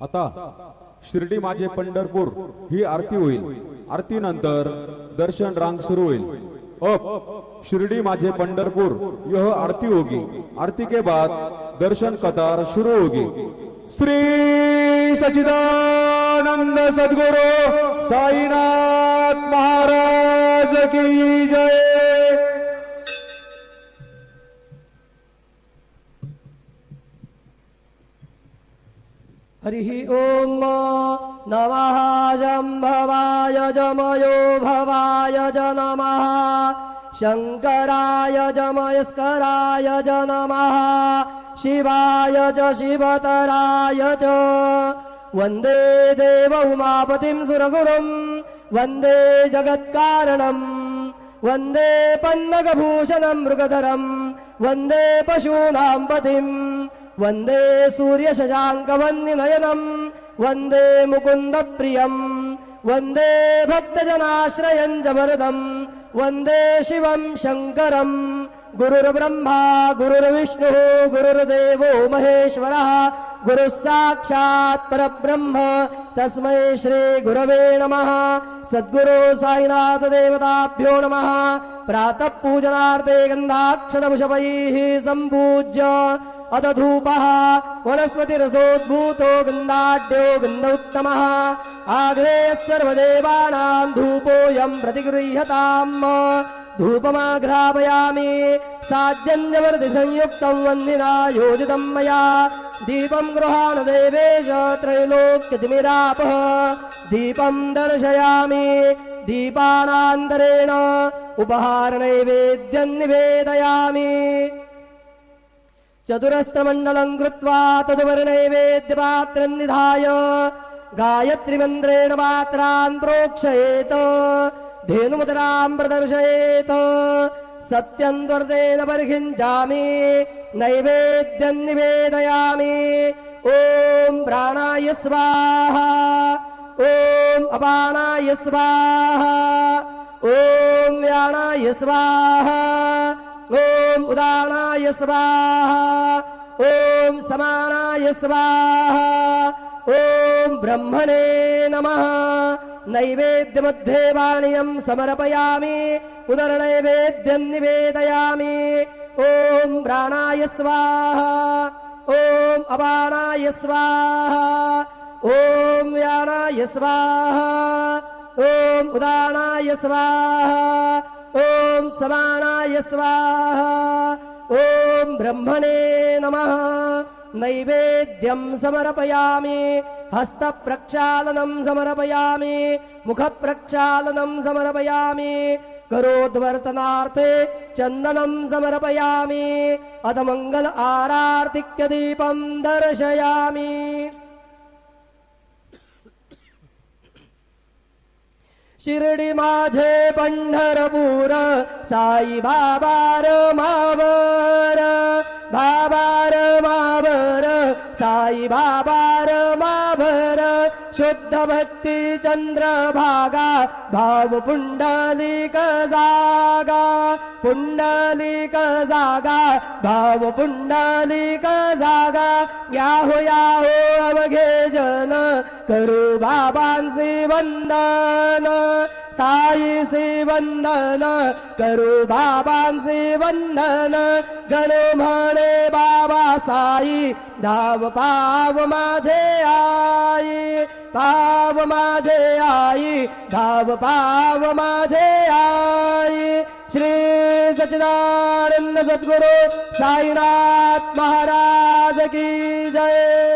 आता शिर्डी माझे पंढरपूर ही आरती होईल। आरती नंतर दर्शन रांग सुरू होईल। अब शिरडी माझे पंढरपुर यह आरती होगी। आरती के बाद दर्शन कतार शुरू होगी। श्री सच्चिदानंद सद्गुरु साईनाथ महाराज की जय। हरि ओम नमः जम्भवाय जमयो भवाय ज नमः शंकराय जमयस्कराय ज नमः शिवाय च शिवतराय च वंदे देव उमापतिं सुरगुरुं वंदे जगत्कारणं वंदे पन्नगभूषणं मृगधरं वंदे पशूनां पतिं वंदे सूर्यशशाङ्कवन्निनयनं वंदे मुकुन्दप्रियं वंदे भक्तजनाश्रयं च वरदं वंदे शिवं शङ्करं गुरुर्ब्रह्मा गुरुर्विष्णुः गुरुर्देवो महेश्वरः गुरुः साक्षात् परब्रह्म तस्मै श्री गुरवे नमः। सद्गुरु साईनाथ देवताभ्यो नमः। प्रातः पूजनार्थे गन्धाक्षतपुष्पैः सम्पूज्य अथ धूपः वनस्पतिरसोद्भूतो गन्धाढ्यो गन्ध उत्तमः आग्रे सर्वदेवानां धूपोऽयं प्रतिगृह्यताम्। धूपमाघ्रापयामि साज्यञ्जवर्धि संयुक्तं वह्निना योजितं मया दीपं गृहाण देवेश त्रैलोक्यतिमिरापः दीपं दर्शयामि दीपानान्तरेण उपहारनैवेद्यं निवेदयामि। चतुरस्रमण्डलं कृत्वा तदुपरिनैवेद्यपात्रं निधाय गायत्रीमन्त्रेण पात्रान् प्रोक्षयेत् धेनुमुद्रां प्रदर्शयेत् सत्यं त्वर्तेन परिहिञ्जामि नैवेद्यं निवेदयामि। ॐ प्राणाय स्वाहा ॐ अपानाय स्वाहा ॐ व्यानाय स्वाहा ॐ उदानाय स्वाहा ॐ समानाय स्वाहा ॐ ब्रह्मणे नमः। नैवेद्यमध्ये वाणीयं समर्पयामि उदरनैवेद्यं निवेदयामि। ॐ प्राणाय स्वाहा ॐ अपानाय स्वाहा ॐ व्यानाय स्वाहा ॐ उदानाय स्वाहा ॐ समानाय स्वाहा ॐ ब्रह्मणे नमः। नैवेद्यं समर्पयामि हस्तप्रक्षालनं समर्पयामि मुखप्रक्षालनं समर्पयामि करोद्वर्तनार्थे चन्दनं समर्पयामि अथ मंगल आरार्तिक्यदीपं दर्शयामि। शिर्डी माझे पंढरपूर साई बाबार मावर बाबार मावर साई बाबार मावर शुद्ध भक्ती चंद्रभागा भाव पुंडलिक जागा पुंडलिक जागा भाव पुंडलिक जागा याहो याहो अवघे जन करू बाबांचे वंदन साईचे वंदन करू बाबांचे वंदन गणो म्हणे बाबा साई धाव पाव माझे आई पाव माझे आई धाव पाव माझे आई। श्री सच्चिदानंद सद्गुरु साईनाथ महाराज की जय।